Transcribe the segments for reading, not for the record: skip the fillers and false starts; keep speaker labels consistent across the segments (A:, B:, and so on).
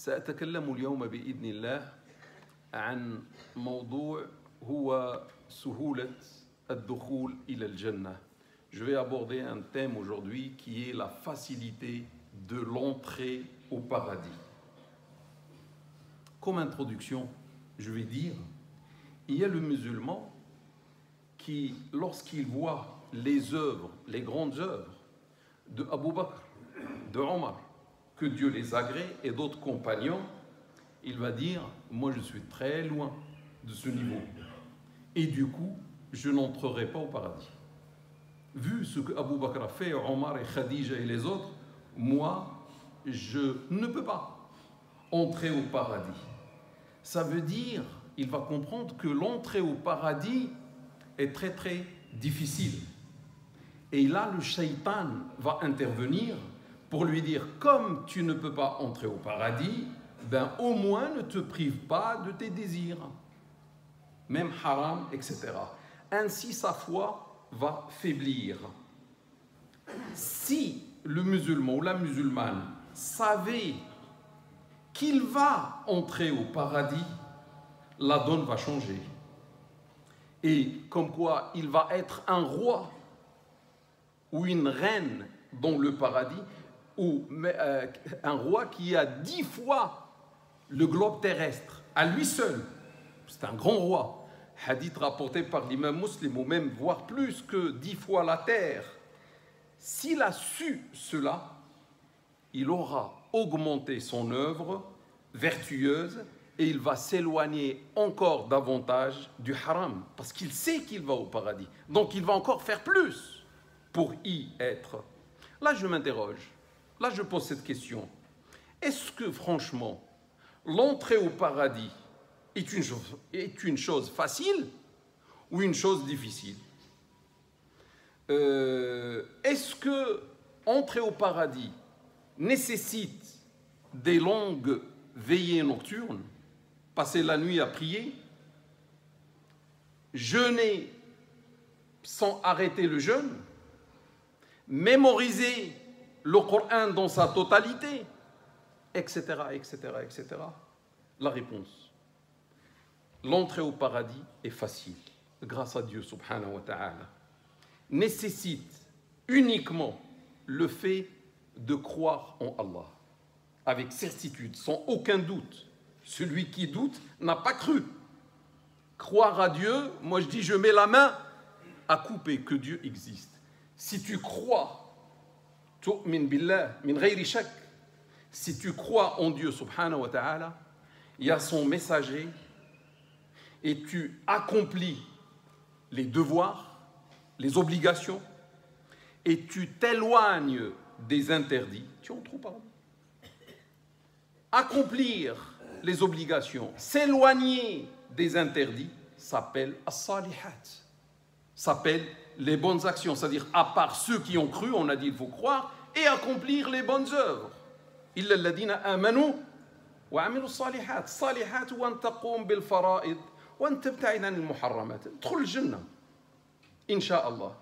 A: سأتكلم اليوم بإذن الله عن موضوع هو سهولة الدخول إلى الجنة. Je vais aborder un thème aujourd'hui qui est la facilité de l'entrée au paradis. Comme introduction, je vais dire, il y a le musulman qui, lorsqu'il voit les œuvres, les grandes œuvres de Abu Bakr, de Omar, que Dieu les agrée, et d'autres compagnons, il va dire, moi je suis très loin de ce niveau. Et du coup, je n'entrerai pas au paradis. Vu ce que Abu Bakr a fait, Omar et Khadija et les autres, moi, je ne peux pas entrer au paradis. Ça veut dire, il va comprendre que l'entrée au paradis est très très difficile. Et là, le shaitan va intervenir pour lui dire, comme tu ne peux pas entrer au paradis, ben au moins ne te prive pas de tes désirs, même haram, etc. Ainsi, sa foi va faiblir. Si le musulman ou la musulmane savait qu'il va entrer au paradis, la donne va changer. Et comme quoi il va être un roi ou une reine dans le paradis, ou un roi qui a 10 fois le globe terrestre, à lui seul. C'est un grand roi. Hadith rapporté par l'imam Muslim, ou même voire plus que 10 fois la terre. S'il a su cela, il aura augmenté son œuvre vertueuse et il va s'éloigner encore davantage du haram, parce qu'il sait qu'il va au paradis. Donc il va encore faire plus pour y être. Là, je m'interroge. Là, je pose cette question. Est-ce que, franchement, l'entrée au paradis est une chose facile ou une chose difficile? Est-ce que entrer au paradis nécessite des longues veillées nocturnes, passer la nuit à prier, jeûner sans arrêter le jeûne, mémoriser le Coran dans sa totalité, etc., etc., etc. La réponse: l'entrée au paradis est facile, grâce à Dieu subhanahu wa ta'ala. Nécessite uniquement le fait de croire en Allah, avec certitude, sans aucun doute. Celui qui doute n'a pas cru. Croire à Dieu, moi je dis, je mets la main à couper que Dieu existe. Si tu crois, tu'min billah min ghayri shak, si tu crois en Dieu subhanahu wa ta'ala, il y a son messager, et tu accomplis les devoirs, les obligations, et tu t'éloignes des interdits, tu entres au paradis. Accomplir les obligations, s'éloigner des interdits, s'appelle as-salihat, s'appelle les bonnes actions, c'est-à-dire à part ceux qui ont cru, on a dit il faut croire, et accomplir les bonnes œuvres. إلا الذين آمنوا وعملوا الصالحات. الصالحات هو أن تقوم بالفرائض وأن تبتعد عن المحرمات. ادخل الجنة إن شاء الله.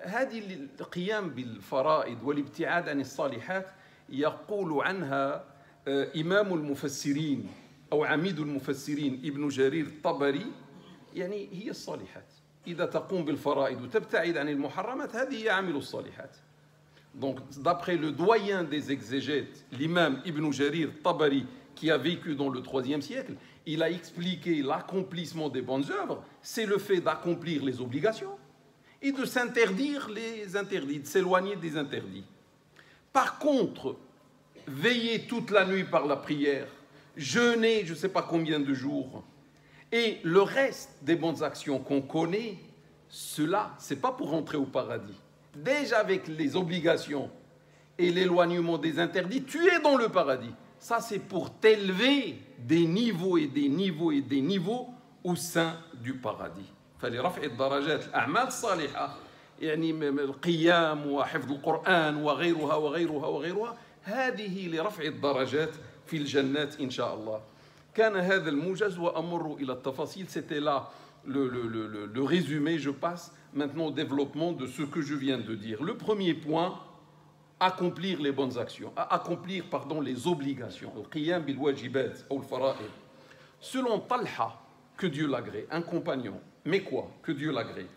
A: هذه القيام بالفرائض والابتعاد عن الصالحات يقول عنها إمام المفسرين أو عميد المفسرين ابن جرير الطبري، يعني هي الصالحات. إذا تقوم بالفرائض وتبتعد عن المحرمات هذه هي عامل الصالحات. Donc, d'après le doyen des exégètes, l'imam Ibn Jarir Tabari, qui a vécu dans le IIIe siècle, il a expliqué l'accomplissement des bonnes œuvres, c'est le fait d'accomplir les obligations et de s'interdire les interdits, de s'éloigner des interdits. Par contre, veiller toute la nuit par la prière, jeûner je ne sais pas combien de jours, et le reste des bonnes actions qu'on connaît, cela, ce n'est pas pour entrer au paradis. Déjà avec les obligations et l'éloignement des interdits, tu es dans le paradis. Ça, c'est pour t'élever des niveaux et des niveaux et des niveaux au sein du paradis. فلرفع الدرجات الأعمال الصالحة يعني القيام وحفظ القرآن وغيرها وغيرها وغيرها هذه لرفع الدرجات في الجنات إن شاء الله. كان هذا الموجز وأمر إلى التفاصيل. C'était là le résumé. Je passe maintenant au développement de ce que je viens de dire. Le premier point, accomplir les bonnes actions, à accomplir les obligations. Al-qiyam bil-wajibat ou al-fara'id. Selon Talha, que Dieu l'agrée, un compagnon, mais quoi, que Dieu l'agrée,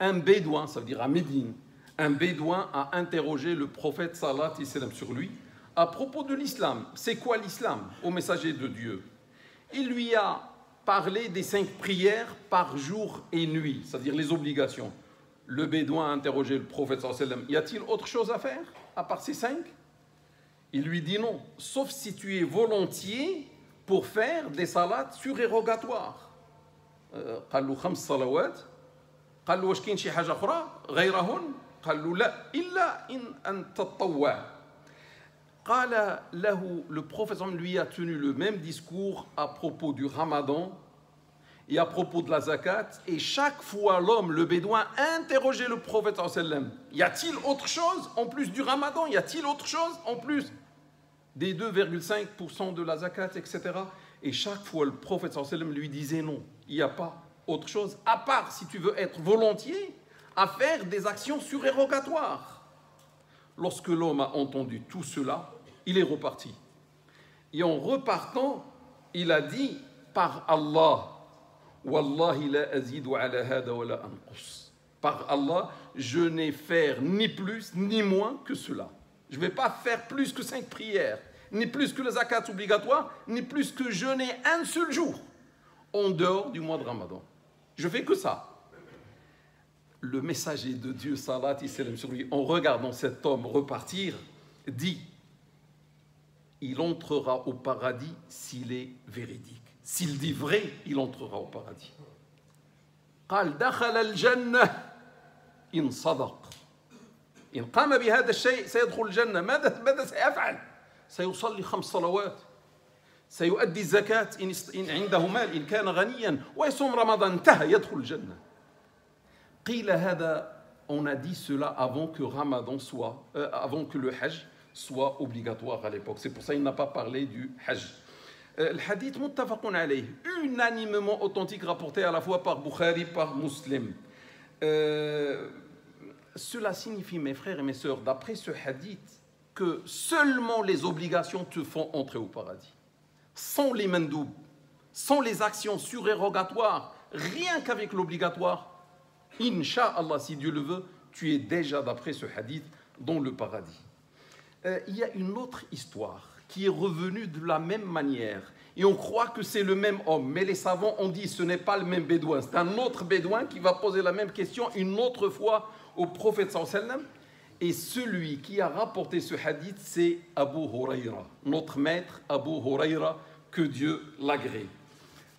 A: un bédouin, ça veut dire à Médine, un bédouin a interrogé le prophète sallallahu alayhi wa sallam sur lui à propos de l'islam. C'est quoi l'islam au messager de Dieu? Il lui a parlé des 5 prières par jour et nuit, c'est-à-dire les obligations. Le bédouin a interrogé le prophète sallallahu alayhi wa sallam, y a-t-il autre chose à faire à part ces 5? Il lui dit non, sauf si tu es volontiers pour faire des salats surérogatoires. قال له 5 صلوات. قال له واش كاين شي حاجه اخرى غيرهن؟ قال له لا الا ان تتطوع. قال له, le prophète lui a tenu le même discours à propos du Ramadan et à propos de la zakat, et chaque fois l'homme, le bédouin, interrogeait le prophète sallam, y a-t-il autre chose en plus du Ramadan? Y a-t-il autre chose en plus des 2,5% de la zakat, etc. Et chaque fois le prophète sallam lui disait non, il n'y a pas autre chose, à part si tu veux être volontiers à faire des actions surérogatoires. Lorsque l'homme a entendu tout cela, il est reparti. Et en repartant, il a dit, par Allah, Wallahi la azidu ala hada wa la anqus. Par Allah, je n'ai fait ni plus ni moins que cela. Je ne vais pas faire plus que 5 prières, ni plus que les zakats obligatoires, ni plus que jeûner un seul jour en dehors du mois de Ramadan. Je fais que ça. Le messager de Dieu, salat et salam sur lui, en regardant cet homme repartir, dit, il entrera au paradis s'il est véridique. S'il dit vrai, il entrera au paradis. قال دخل الجنة إن صدق. إن قام بهذا الشيء سيدخل الجنة. ماذا سيفعل؟ سيصلي 5 صلوات. سيؤدي الزكاة إن عنده مال إن كان غنيا ويصوم رمضان انتهى يدخل الجنة. قيل هذا, on a dit cela avant que Ramadan soit, avant que le Hajj soit obligatoire à l'époque. C'est pour ça qu'il n'a pas parlé du Hajj. Le hadith muttafaqun alayh, unanimement authentique, rapporté à la fois par Bukhari, par Muslim. Cela signifie, mes frères et mes sœurs, d'après ce hadith, que seulement les obligations te font entrer au paradis. Sans les mandoub, sans les actions surérogatoires, rien qu'avec l'obligatoire, Inch'Allah, si Dieu le veut, tu es déjà, d'après ce hadith, dans le paradis. Il y a une autre histoire qui est revenue de la même manière. Et on croit que c'est le même homme. Mais les savants ont dit ce n'est pas le même bédouin. C'est un autre bédouin qui va poser la même question une autre fois au prophète sallallahu alayhi wa sallam. Et celui qui a rapporté ce hadith, c'est Abu Huraira, notre maître Abu Huraira, que Dieu l'agrée.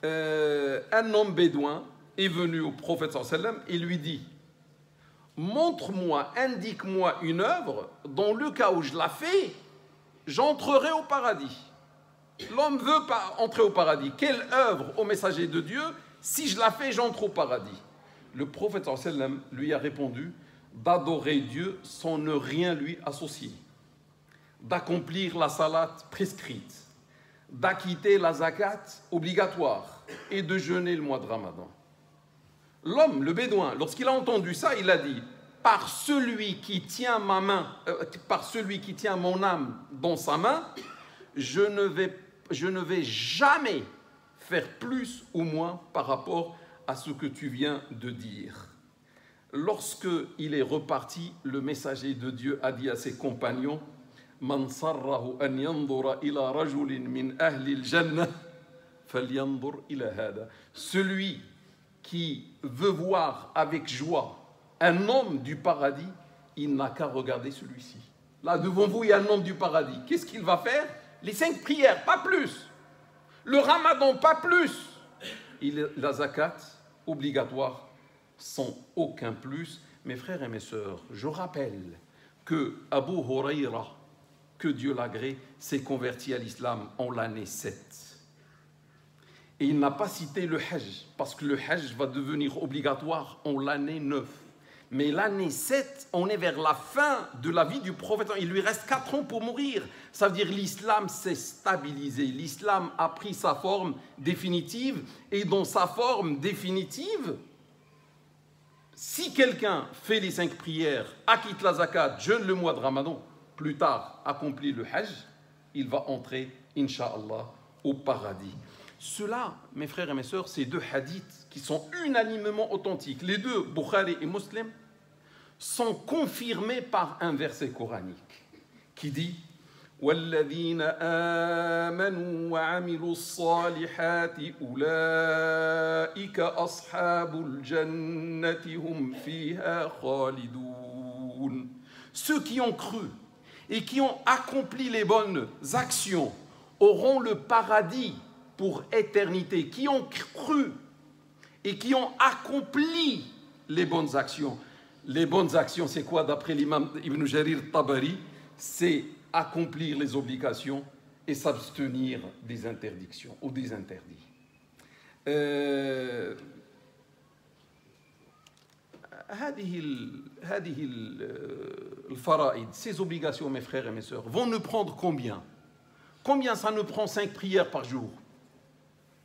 A: Un homme bédouin est venu au prophète sallallahu alayhi wa sallam et lui dit, montre-moi, indique-moi une œuvre, dans le cas où je la fais, j'entrerai au paradis. L'homme veut pas entrer au paradis. Quelle œuvre au messager de Dieu, si je la fais, j'entre au paradis? Le prophète sallallahu alayhi wa sallam lui a répondu, d'adorer Dieu sans ne rien lui associer, d'accomplir la salat prescrite, d'acquitter la zakat obligatoire et de jeûner le mois de Ramadan. L'homme, le bédouin, lorsqu'il a entendu ça, il a dit, par celui qui tient ma main, par celui qui tient mon âme dans sa main, je ne vais jamais faire plus ou moins par rapport à ce que tu viens de dire. Lorsqu'il est reparti, le messager de Dieu a dit à ses compagnons, Man sarrahu an yandura ila rajulin min ahli al-jannah falyandur ila hada. Celui qui veut voir avec joie un homme du paradis, il n'a qu'à regarder celui-ci. Là, devant vous, il y a un homme du paradis. Qu'est-ce qu'il va faire? Les 5 prières, pas plus. Le Ramadan, pas plus. La zakat, obligatoire, sans aucun plus. Mes frères et mes sœurs, je rappelle que Abu Huraira, que Dieu l'agrée, s'est converti à l'islam en l'année 7. Et il n'a pas cité le Hajj, parce que le Hajj va devenir obligatoire en l'année 9. Mais l'année 7, on est vers la fin de la vie du prophète. Il lui reste 4 ans pour mourir. Ça veut dire que l'islam s'est stabilisé. L'islam a pris sa forme définitive. Et dans sa forme définitive, Si quelqu'un fait les 5 prières, acquitte la zakat, jeûne le mois de Ramadan, plus tard accomplit le hajj, il va entrer, Inch'Allah, au paradis. Cela, mes frères et mes sœurs, ces 2 hadiths qui sont unanimement authentiques, les 2, Bukhari et Muslim, sont confirmés par un verset coranique qui dit وَالَّذِينَ آمَنُوا وَعَمِلُوا الصَّالِحَاتِ أُولَٰئِكَ أَصْحَابُ الْجَنَّةِ هُمْ فِيهَا خَالِدُونَ. Ceux qui ont cru et qui ont accompli les bonnes actions auront le paradis pour éternité. Qui ont cru et qui ont accompli les bonnes actions. Les bonnes actions, c'est quoi d'après l'imam Ibn Jarir Tabari? C'est accomplir les obligations et s'abstenir des interdictions ou des interdits. هذه الفرائض, ces obligations, mes frères et mes sœurs, vont nous prendre combien? Combien ça nous prend 5 prières par jour?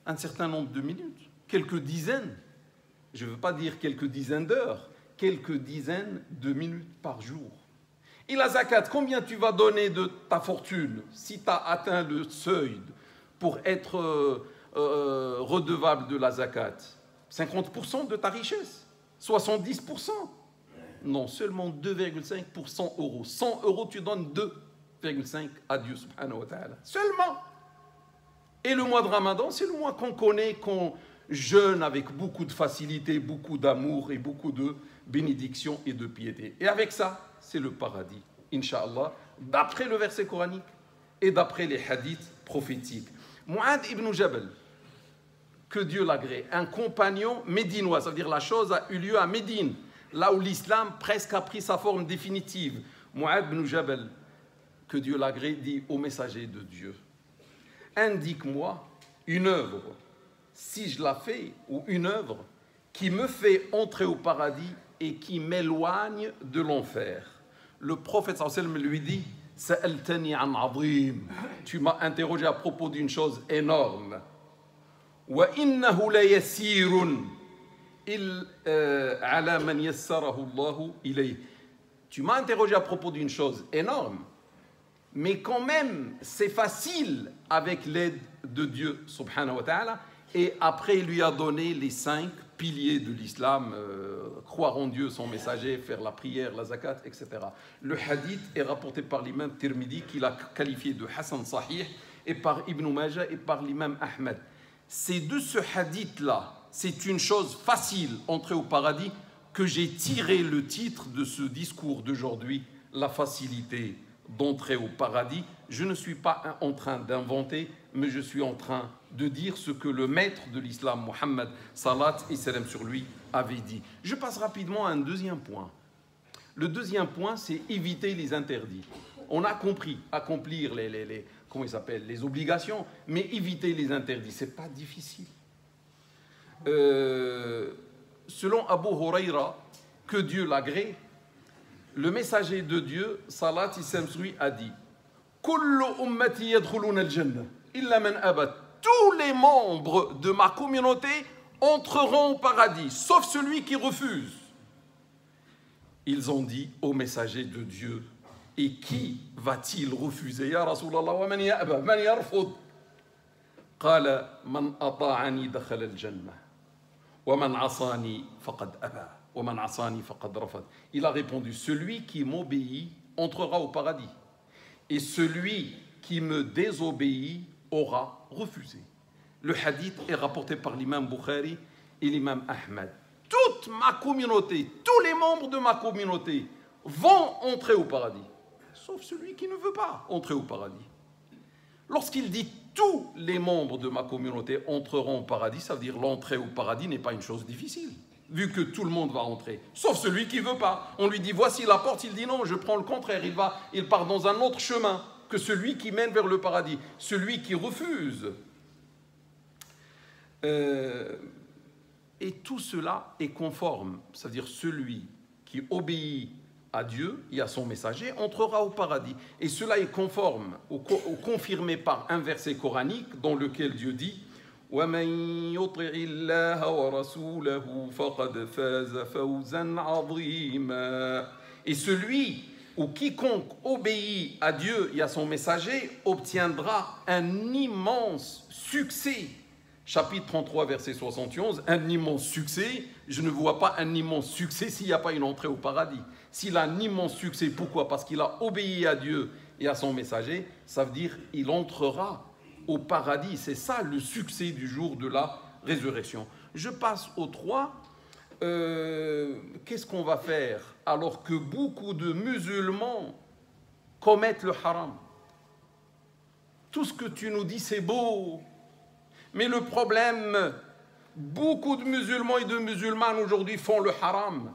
A: Un certain nombre de minutes, quelques dizaines, je ne veux pas dire quelques dizaines d'heures, quelques dizaines de minutes par jour. Et la zakat, combien tu vas donner de ta fortune si tu as atteint le seuil pour être redevable de la zakat? 50% de ta richesse? 70%? Non, seulement 2,5 pour 100 euros. 100 euros, tu donnes 2,5 à Dieu subhanahu wa ta'ala. Seulement. Et le mois de Ramadan, c'est le mois qu'on connaît, qu'on jeûne avec beaucoup de facilité, beaucoup d'amour et beaucoup de bénédiction et de piété. Et avec ça, c'est le paradis, Inch'Allah, d'après le verset coranique et d'après les hadiths prophétiques. Mu'adh ibn Jabal, que Dieu l'agrée, un compagnon médinois, ça veut dire la chose a eu lieu à Médine, là où l'islam presque a pris sa forme définitive. Mu'adh ibn Jabal, que Dieu l'agrée, dit au messager de Dieu, indique-moi une œuvre, si je la fais, ou une œuvre qui me fait entrer au paradis et qui m'éloigne de l'enfer. Le prophète sallallahu alayhi wa sallam lui dit, Sa'altani an azim, tu m'as interrogé à propos d'une chose énorme. Wa innahu la yasirun ala man yassarahu Allahu ilayh. Tu m'as interrogé à propos d'une chose énorme, mais quand même c'est facile avec l'aide de Dieu subhanahu wa ta'ala. Et après il lui a donné les 5 piliers de l'islam, croire en Dieu, son messager, faire la prière, la zakat, etc. Le hadith est rapporté par l'imam Tirmidhi, qu'il a qualifié de Hassan Sahih, et par Ibn Majah et par l'imam Ahmed. C'est de ce hadith-là, c'est une chose facile, entrer au paradis, que j'ai tiré le titre de ce discours d'aujourd'hui, la facilité d'entrer au paradis. Je ne suis pas en train d'inventer, mais je suis en train de dire ce que le maître de l'islam, Mohammed, salat et salam sur lui, avait dit. Je passe rapidement à un deuxième point. Le deuxième point, c'est éviter les interdits. On a compris, accomplir comment il s'appelle, les obligations, mais éviter les interdits, c'est pas difficile. Selon Abu Huraira, que Dieu l'agrée, le messager de Dieu, salat et salam sur lui, a dit Kullu ummati yadkhuluna al-jannah illa man abat. Tous les membres de ma communauté entreront au paradis, sauf celui qui refuse. Ils ont dit au messager de Dieu, et qui va-t-il refuser? Ya Rasulallah, wa man ya'ba, man yarfud? Qala man ata'ani dakhala al-jannah, wa man asani faqad aba, wa man asani faqad rafad. Il a répondu, celui qui m'obéit entrera au paradis, et celui qui me désobéit aura refusé. Le hadith est rapporté par l'imam Bukhari et l'imam Ahmed. Toute ma communauté, tous les membres de ma communauté vont entrer au paradis, sauf celui qui ne veut pas entrer au paradis. Lorsqu'il dit tous les membres de ma communauté entreront au paradis, ça veut dire l'entrée au paradis n'est pas une chose difficile, vu que tout le monde va entrer, sauf celui qui ne veut pas. On lui dit voici la porte, il dit non, je prends le contraire, il part dans un autre chemin que celui qui mène vers le paradis, celui qui refuse. Et tout cela est conforme, c'est-à-dire celui qui obéit à Dieu et à son messager entrera au paradis. Et cela est conforme ou confirmé par un verset coranique dans lequel Dieu dit ومن يطع الله ورسوله فقد فاز فوزا عظيما. Et celui ou quiconque obéit à Dieu et à son messager obtiendra un immense succès. Chapitre 33, verset 71, un immense succès. Je ne vois pas un immense succès s'il n'y a pas une entrée au paradis. S'il a un immense succès, pourquoi? Parce qu'il a obéi à Dieu et à son messager, ça veut dire qu'il entrera au paradis. C'est ça le succès du jour de la résurrection. Je passe au 3. Qu'est-ce qu'on va faire alors que beaucoup de musulmans commettent le haram? Tout ce que tu nous dis, c'est beau. Mais le problème, beaucoup de musulmans et de musulmanes aujourd'hui font le haram.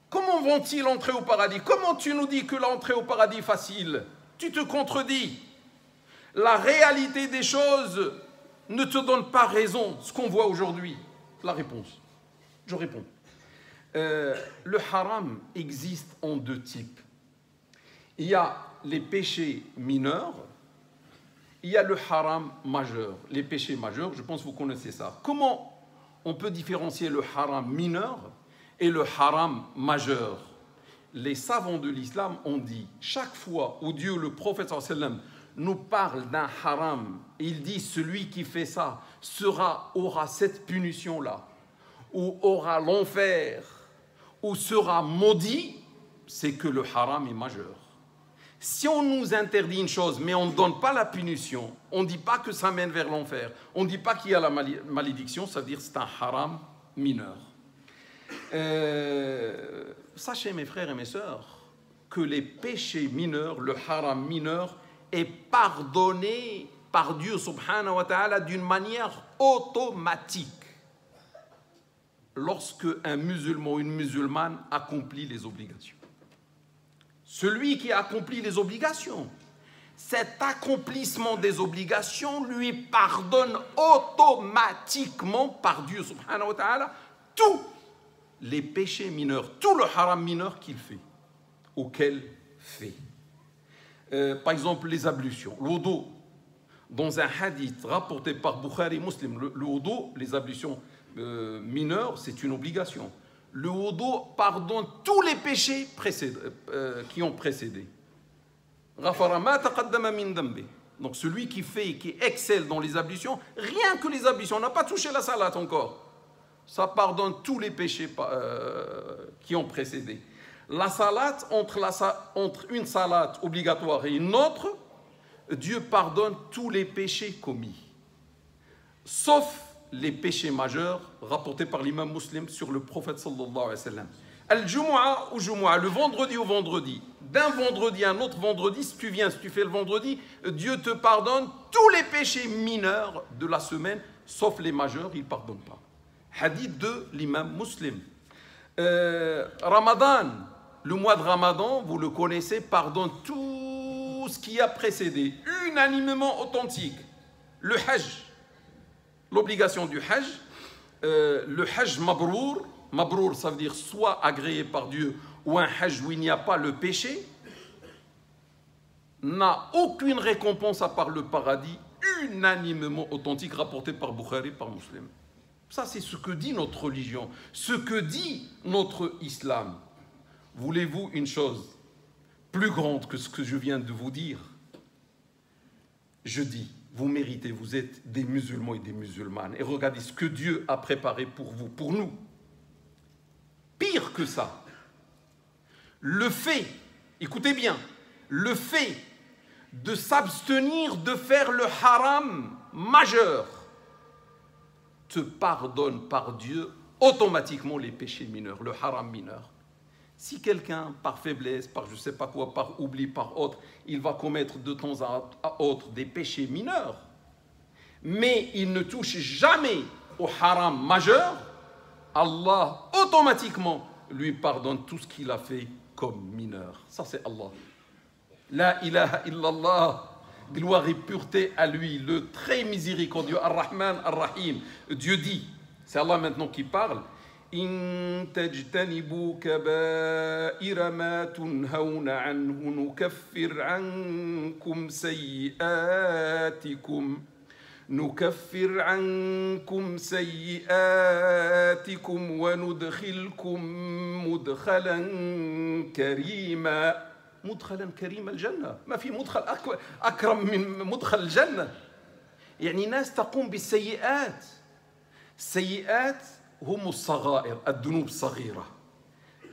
A: Comment vont-ils entrer au paradis? Comment tu nous dis que l'entrée au paradis est facile? Tu te contredis. La réalité des choses ne te donne pas raison, ce qu'on voit aujourd'hui. La réponse. Je réponds. Le haram existe en deux types. Il y a les péchés mineurs, il y a le haram majeur. Les péchés majeurs, je pense que vous connaissez ça. Comment on peut différencier le haram mineur et le haram majeur? Les savants de l'islam ont dit, chaque fois où Dieu, le prophète sallallahu alayhi wa sallam, nous parle d'un haram, il dit celui qui fait ça aura cette punition-là, ou aura l'enfer, ou sera maudit, c'est que le haram est majeur. Si on nous interdit une chose, mais on ne donne pas la punition, on ne dit pas que ça mène vers l'enfer, on ne dit pas qu'il y a la malédiction, ça veut dire que c'est un haram mineur. Sachez mes frères et mes sœurs que les péchés mineurs, le haram mineur, est pardonné par Dieu subhanahu wa ta'ala d'une manière automatique lorsque un musulman ou une musulmane accomplit les obligations. Celui qui accomplit les obligations, cet accomplissement des obligations lui pardonne automatiquement par Dieu subhanahu wa ta'ala tous les péchés mineurs, tout le haram mineur qu'il fait, ou qu'elle fait. Par exemple, les ablutions, le wudu. Dans un hadith rapporté par Bukhari Muslim, le wudu, les ablutions mineures, c'est une obligation. Le wudu pardonne tous les péchés qui ont précédé. Donc celui qui fait et qui excelle dans les ablutions, rien que les ablutions, on n'a pas touché la salat encore, ça pardonne tous les péchés qui ont précédé. La salat, entre une salat obligatoire et une autre, Dieu pardonne tous les péchés commis, sauf les péchés majeurs rapportés par l'imam Muslim sur le prophète sallallahu alayhi wa sallam. Al-Jumu'ah ou Jumu'ah, le vendredi au vendredi, d'un vendredi à un autre vendredi, si tu fais le vendredi, Dieu te pardonne tous les péchés mineurs de la semaine, sauf les majeurs, il ne pardonne pas. Hadith de l'imam Muslim. Ramadan, le mois de Ramadan, vous le connaissez, pardonne tout ce qui a précédé, unanimement authentique. Le Hajj, l'obligation du Hajj, le Hajj mabrour, mabrour ça veut dire soit agréé par Dieu ou un Hajj où il n'y a pas le péché, n'a aucune récompense à part le paradis, unanimement authentique, rapporté par Bukhari, par Muslim. Ça, c'est ce que dit notre religion, ce que dit notre islam. Voulez-vous une chose plus grande que ce que je viens de vous dire? Je dis, vous méritez, vous êtes des musulmans et des musulmanes. Et regardez ce que Dieu a préparé pour vous, pour nous. Pire que ça, le fait, écoutez bien, le fait de s'abstenir de faire le haram majeur te pardonne par Dieu automatiquement les péchés mineurs, le haram mineur. Si quelqu'un, par faiblesse, par je ne sais pas quoi, par oubli, par autre, il va commettre de temps à autre des péchés mineurs, mais il ne touche jamais au haram majeur, Allah automatiquement lui pardonne tout ce qu'il a fait comme mineur. Ça c'est Allah. La ilaha illallah, gloire et pureté à lui, le très miséricordieux, Ar-Rahman, Ar-Rahim. Dieu dit, c'est Allah maintenant qui parle, إن تجتنبوا كبائر ما تنهون عنه نكفر عنكم سيئاتكم نكفر عنكم سيئاتكم وندخلكم مدخلا كريما. مدخلا كريما الجنة، ما في مدخل أكرم من مدخل الجنة. يعني ناس تقوم بالسيئات. السيئات هم الصغائر، الذنوب الصغيرة.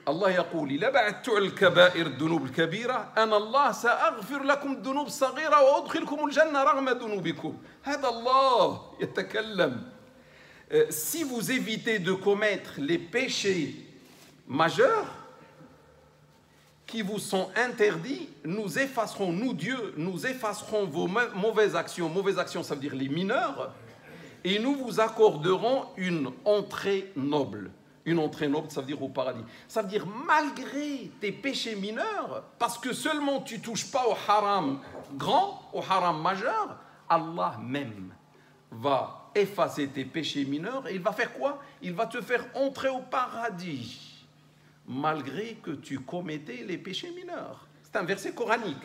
A: الله يقول إذا بعدتوا على الكبائر الذنوب الكبيرة أنا الله سأغفر لكم الذنوب الصغيرة وأدخلكم الجنة رغم ذنوبكم. هذا الله يتكلم. Si vous évitez de commettre les péchés majeurs qui vous sont interdits, nous effacerons, nous Dieu, nous effacerons vos mauvaises actions. Mauvaises actions, ça veut dire les mineurs. Et nous vous accorderons une entrée noble. Une entrée noble, ça veut dire au paradis. Ça veut dire malgré tes péchés mineurs, parce que seulement tu ne touches pas au haram grand, au haram majeur, Allah même va effacer tes péchés mineurs et il va faire quoi? Il va te faire entrer au paradis, malgré que tu commettais les péchés mineurs. C'est un verset coranique.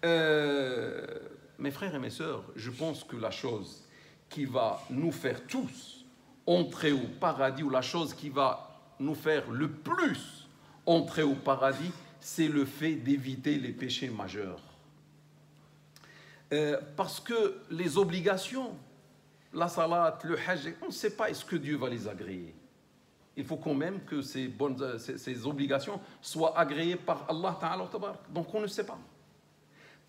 A: Mes frères et mes sœurs, je pense que la chose qui va nous faire tous entrer au paradis, ou la chose qui va nous faire le plus entrer au paradis, c'est le fait d'éviter les péchés majeurs. Parce que les obligations, la salat, le hajj, on ne sait pas est-ce que Dieu va les agréer. Il faut quand même que ces obligations soient agréées par Allah Ta'ala. Donc on ne sait pas.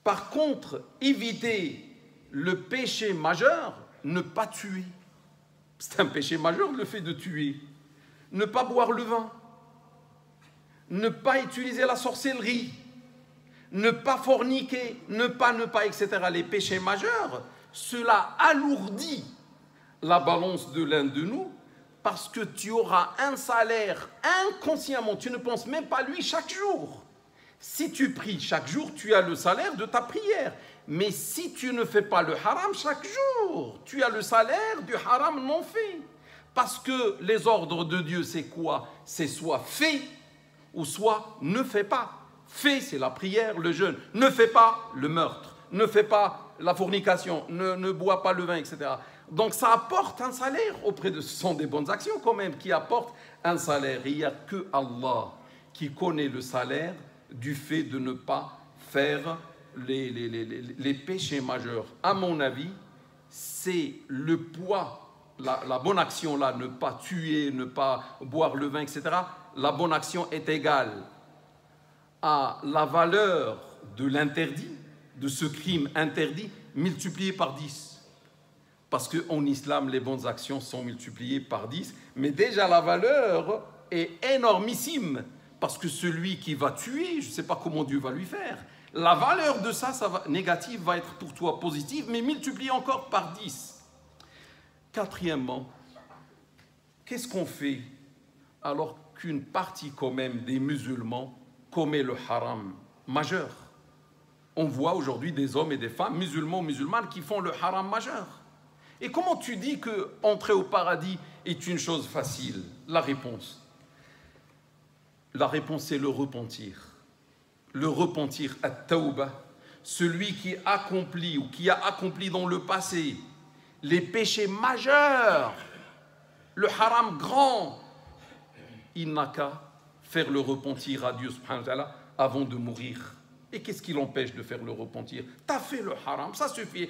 A: Par contre, éviter le péché majeur, ne pas tuer. C'est un péché majeur le fait de tuer. Ne pas boire le vin. Ne pas utiliser la sorcellerie. Ne pas forniquer. Ne pas, etc. Les péchés majeurs, cela alourdit la balance de l'un de nous parce que tu auras un salaire inconsciemment. Tu ne penses même pas à lui chaque jour. Si tu pries chaque jour, tu as le salaire de ta prière. Mais si tu ne fais pas le haram chaque jour, tu as le salaire du haram non fait. Parce que les ordres de Dieu, c'est quoi? C'est soit fait ou soit ne fais pas. Fait, c'est la prière, le jeûne. Ne fais pas le meurtre. Ne fais pas la fornication. Ne bois pas le vin, etc. Donc ça apporte un salaire auprès de... Ce sont des bonnes actions quand même qui apportent un salaire. Et il n'y a que Allah qui connaît le salaire du fait de ne pas faire les péchés majeurs. À mon avis, c'est le poids, la bonne action là, ne pas tuer, ne pas boire le vin, etc. La bonne action est égale à la valeur de l'interdit, de ce crime interdit, multiplié par 10. Parce qu'en islam, les bonnes actions sont multipliées par 10, mais déjà la valeur est énormissime. Parce que celui qui va tuer, je ne sais pas comment Dieu va lui faire. La valeur de ça négative va être pour toi positive, mais multipliée encore par 10. Quatrièmement, qu'est-ce qu'on fait alors qu'une partie quand même des musulmans commet le haram majeur? On voit aujourd'hui des hommes et des femmes musulmans, musulmanes qui font le haram majeur. Et comment tu dis que entrer au paradis est une chose facile? La réponse, c'est le repentir. Le repentir, at-tawbah, celui qui accomplit ou qui a accompli dans le passé les péchés majeurs, le haram grand, il n'a qu'à faire le repentir à Dieu subhanahu wa ta'ala avant de mourir. Et qu'est-ce qui l'empêche de faire le repentir? T'as fait le haram, ça suffit.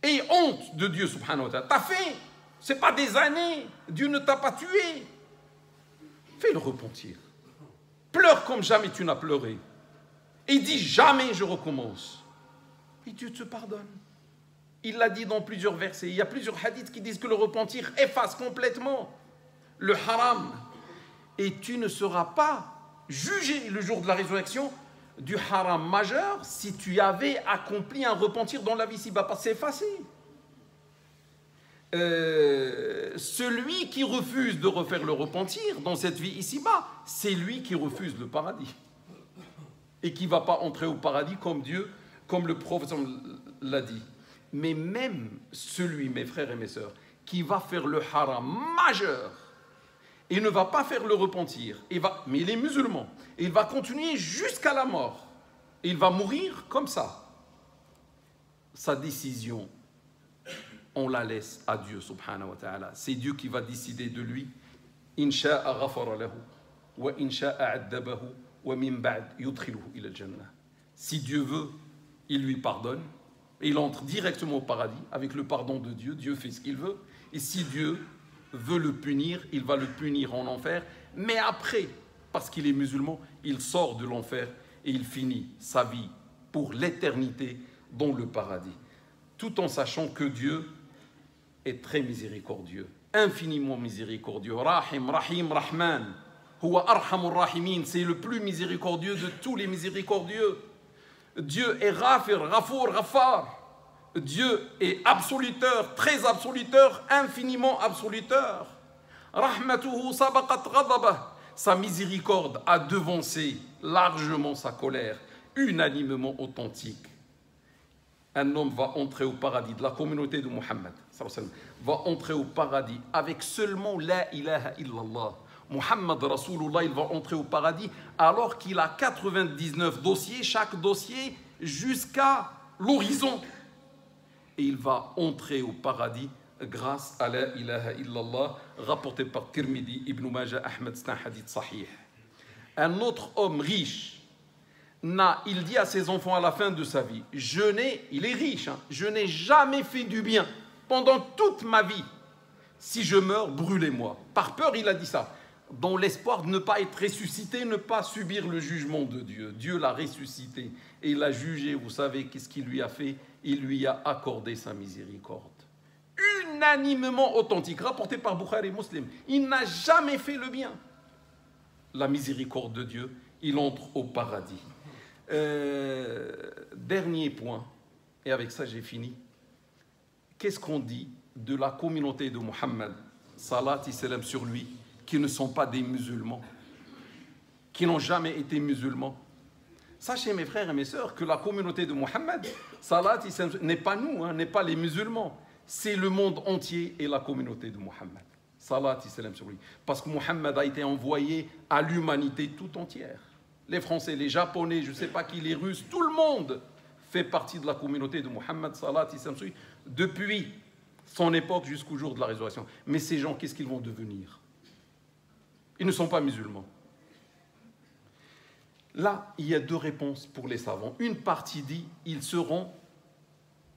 A: Et honte de Dieu subhanahu wa ta'ala. T'as fait. Ce n'est pas des années. Dieu ne t'a pas tué. Fais le repentir. Pleure comme jamais tu n'as pleuré. Et dis jamais je recommence. Et Dieu te pardonne. Il l'a dit dans plusieurs versets. Il y a plusieurs hadiths qui disent que le repentir efface complètement le haram. Et tu ne seras pas jugé le jour de la résurrection du haram majeur si tu avais accompli un repentir dans la vie ci-bas. Parce que c'est effacé. Celui qui refuse de refaire le repentir dans cette vie ici-bas, c'est lui qui refuse le paradis et qui ne va pas entrer au paradis comme Dieu, comme le prophète l'a dit. Mais même celui, mes frères et mes sœurs, qui va faire le haram majeur et ne va pas faire le repentir, mais il est musulman, et il va continuer jusqu'à la mort, et il va mourir comme ça. sa décision, on la laisse à Dieu subhanahu wa ta'ala. C'est Dieu qui va décider de lui. In sha'a ghafara lahu wa in sha'a addabahu wa min ba'd yudkhiluhu ila al-jannah. Si Dieu veut, il lui pardonne et il entre directement au paradis avec le pardon de Dieu. Dieu fait ce qu'il veut. Et si Dieu veut le punir, il va le punir en enfer. Mais après, parce qu'il est musulman, il sort de l'enfer et il finit sa vie pour l'éternité dans le paradis. Tout en sachant que Dieu est très miséricordieux, infiniment miséricordieux. Rahim, Rahim, Rahman. Huwa arhamur rahimin. C'est le plus miséricordieux de tous les miséricordieux. Dieu est Ghafir, Ghafour, Ghaffar. Dieu est absoluteur, très absoluteur, infiniment absoluteur. Rahmatuhu sabaqat ghadabah. Sa miséricorde a devancé largement sa colère, unanimement authentique. Un homme va entrer au paradis de la communauté de Muhammad, va entrer au paradis avec seulement la ilaha illallah. Muhammad Rasulullah, il va entrer au paradis alors qu'il a 99 dossiers, chaque dossier jusqu'à l'horizon. Et il va entrer au paradis grâce à la ilaha illallah, rapporté par Tirmidhi, Ibn Majah, Ahmed, c'est un hadith sahih. Un autre homme riche, il dit à ses enfants à la fin de sa vie, il est riche, je n'ai jamais fait du bien pendant toute ma vie. Si je meurs, brûlez-moi. Par peur, il a dit ça, dans l'espoir de ne pas être ressuscité, ne pas subir le jugement de Dieu. Dieu l'a ressuscité et il l'a jugé. Vous savez qu'est-ce qu'il lui a fait? Il lui a accordé sa miséricorde. Unanimement authentique, rapporté par Bukhari et Muslim. Il n'a jamais fait le bien. La miséricorde de Dieu, il entre au paradis. Dernier point, et avec ça j'ai fini. Qu'est-ce qu'on dit de la communauté de Muhammad, salat et salam sur lui, qui ne sont pas des musulmans, qui n'ont jamais été musulmans? Sachez mes frères et mes sœurs que la communauté de Muhammad, salat et salam, n'est pas nous, n'est pas les musulmans, c'est le monde entier et la communauté de Muhammad. Salat et salam sur lui. Parce que Muhammad a été envoyé à l'humanité tout entière. Les Français, les Japonais, je ne sais pas qui, les Russes, tout le monde fait partie de la communauté de Muhammad, salat et salam sur lui, depuis son époque jusqu'au jour de la résurrection. Mais ces gens, qu'est-ce qu'ils vont devenir? Ils ne sont pas musulmans. Là, il y a deux réponses pour les savants. Une partie dit, ils seront,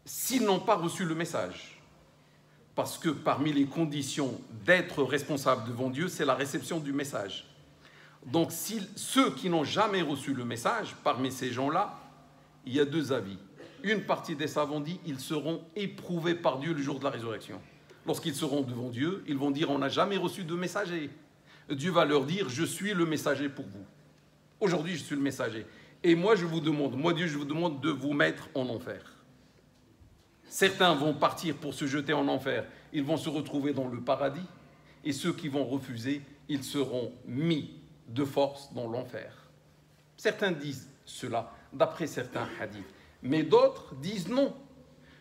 A: s'ils n'ont pas reçu le message. Parce que parmi les conditions d'être responsable devant Dieu, c'est la réception du message. Donc, ceux qui n'ont jamais reçu le message, parmi ces gens-là, il y a deux avis. Une partie des savants dit, ils seront éprouvés par Dieu le jour de la résurrection. Lorsqu'ils seront devant Dieu, ils vont dire, on n'a jamais reçu de messager. Dieu va leur dire, je suis le messager pour vous. Aujourd'hui, je suis le messager. Et moi, je vous demande, moi Dieu, je vous demande de vous mettre en enfer. Certains vont partir pour se jeter en enfer. Ils vont se retrouver dans le paradis. Et ceux qui vont refuser, ils seront mis de force dans l'enfer. Certains disent cela, d'après certains hadiths. Mais d'autres disent non.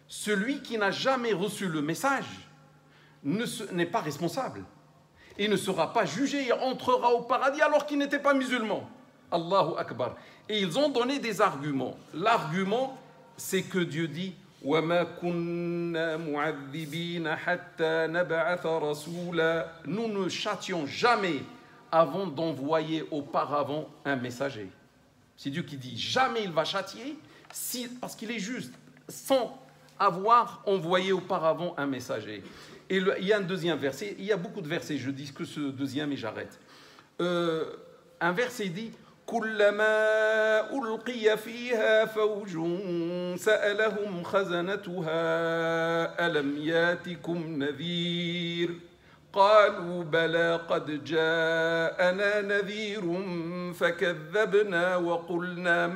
A: Celui qui n'a jamais reçu le message n'est pas responsable. Et ne sera pas jugé et entrera au paradis alors qu'il n'était pas musulman. Allahu Akbar. Et ils ont donné des arguments. L'argument, c'est que Dieu dit وَمَا كُنَّا مُعَذِّبِينَ حَتَّى نَبْعَثَ رَسُولًا. Nous ne châtions jamais avant d'envoyer auparavant un messager. C'est Dieu qui dit jamais il va châtier parce qu'il est juste, sans avoir envoyé auparavant un messager. Et il y a un deuxième verset, il y a beaucoup de versets, je dis que ce deuxième et j'arrête. Un verset dit كلما ألقي فيها فوج سألهم خزنتها ألم ياتكم نذير قالوا بلى قد جاءنا نذير فكذبنا وقلنا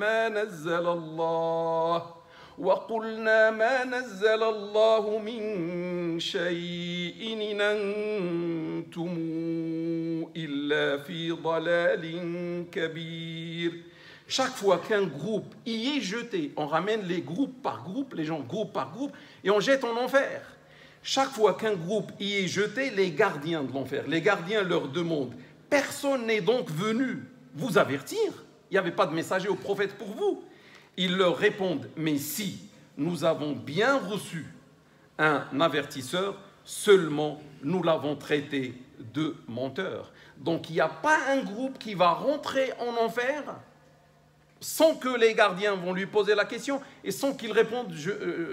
A: ما نزل الله من شيء إن أنتم إلا في ضلال كبير. Chaque fois qu'un groupe y est jeté, on ramène les groupes par groupe, les gens groupe par groupe, et on jette en enfer. Chaque fois qu'un groupe y est jeté, les gardiens de l'enfer, les gardiens leur demandent, personne n'est donc venu vous avertir? Il n'y avait pas de messager au prophète pour vous. Ils leur répondent, mais si, nous avons bien reçu un avertisseur, seulement nous l'avons traité de menteur. Donc il n'y a pas un groupe qui va rentrer en enfer sans que les gardiens vont lui poser la question et sans qu'il réponde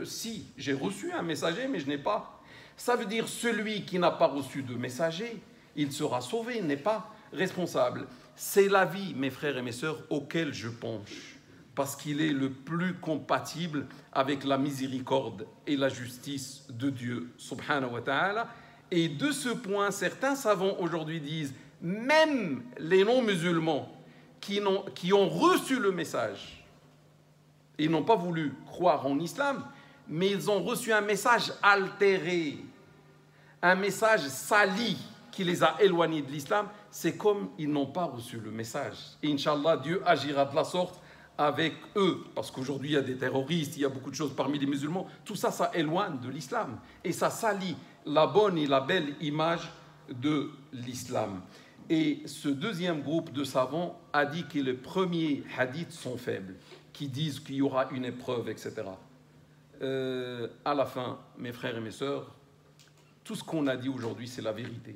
A: si, j'ai reçu un messager, mais je n'ai pas. Ça veut dire celui qui n'a pas reçu de messager, il sera sauvé, il n'est pas responsable. C'est l'avis, mes frères et mes sœurs, auquel je penche, parce qu'il est le plus compatible avec la miséricorde et la justice de Dieu, subhanahu wa ta'ala. Et de ce point, certains savants aujourd'hui disent, même les non-musulmans qui ont reçu le message, ils n'ont pas voulu croire en islam, mais ils ont reçu un message altéré, un message sali qui les a éloignés de l'islam, c'est comme ils n'ont pas reçu le message. Et Inch'Allah, Dieu agira de la sorte avec eux, parce qu'aujourd'hui il y a des terroristes, il y a beaucoup de choses parmi les musulmans, tout ça, ça éloigne de l'islam et ça salit la bonne et la belle image de l'islam. Et ce deuxième groupe de savants a dit que les premiers hadiths sont faibles, qui disent qu'il y aura une épreuve, etc. À la fin, mes frères et mes sœurs, tout ce qu'on a dit aujourd'hui, c'est la vérité,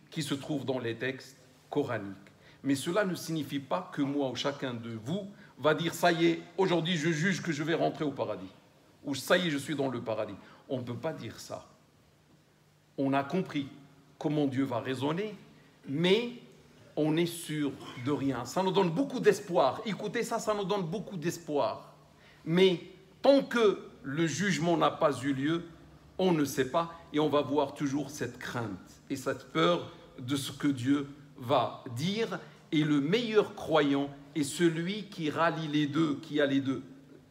A: qui se trouve dans les textes coraniques. Mais cela ne signifie pas que moi ou chacun de vous va dire « ça y est, aujourd'hui je juge que je vais rentrer au paradis » ou « ça y est, je suis dans le paradis ». On ne peut pas dire ça. On a compris comment Dieu va raisonner, mais on n'est sûr de rien. Ça nous donne beaucoup d'espoir. Écoutez ça, ça nous donne beaucoup d'espoir. Mais tant que le jugement n'a pas eu lieu, on ne sait pas et on va voir toujours cette crainte et cette peur de ce que Dieu va dire. Et le meilleur croyant est celui qui rallie les deux, qui a les deux,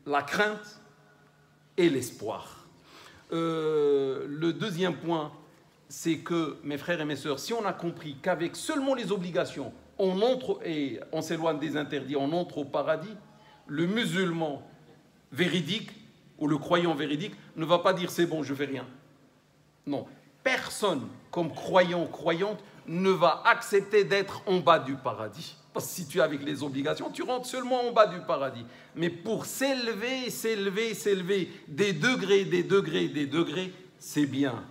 A: la crainte et l'espoir. Le deuxième point, c'est que, mes frères et mes sœurs, si on a compris qu'avec seulement les obligations, on entre et on s'éloigne des interdits, on entre au paradis, le musulman véridique ou le croyant véridique ne va pas dire c'est bon, je ne fais rien. Non, personne comme croyant, croyante, ne va accepter d'être en bas du paradis. Parce que si tu es avec les obligations, tu rentres seulement en bas du paradis. Mais pour s'élever, s'élever, s'élever, des degrés, des degrés, des degrés, c'est bien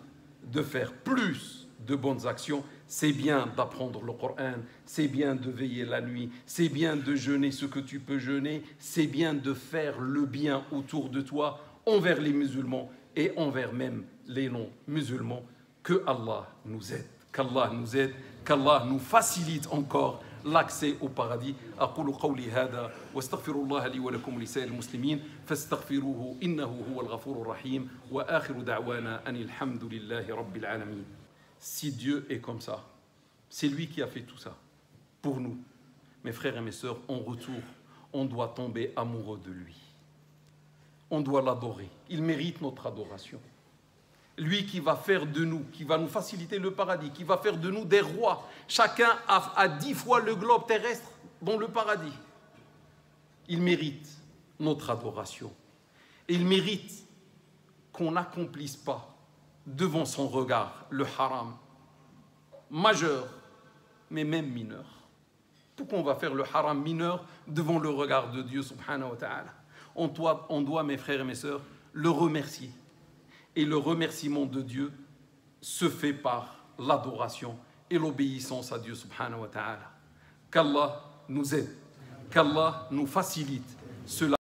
A: de faire plus de bonnes actions, c'est bien d'apprendre le Coran, c'est bien de veiller la nuit, c'est bien de jeûner ce que tu peux jeûner, c'est bien de faire le bien autour de toi, envers les musulmans et envers même les non-musulmans. Que Allah nous aide, qu'Allah nous aide, qu'Allah nous facilite encore l'accès au paradis. أقول قولي هذا واستغفر الله لي ولكم لسائر المسلمين فاستغفروه إنه هو الغفور الرحيم وآخر دعوانا أن الحمد لله رب العالمين. Si Dieu est comme ça, c'est lui qui a fait tout ça pour nous, mes frères et mes sœurs, en retour, on doit tomber amoureux de lui. On doit l'adorer. Il mérite notre adoration. Lui qui va faire de nous, qui va nous faciliter le paradis, qui va faire de nous des rois. Chacun a 10 fois le globe terrestre dans le paradis. Il mérite notre adoration. Et il mérite qu'on n'accomplisse pas devant son regard le haram majeur, mais même mineur. Pourquoi on va faire le haram mineur devant le regard de Dieu subhanahu wa ta'ala? On doit, mes frères et mes sœurs, le remercier. Et le remerciement de Dieu se fait par l'adoration et l'obéissance à Dieu subhanahu wa ta'ala. Qu'Allah nous aide, qu'Allah nous facilite cela.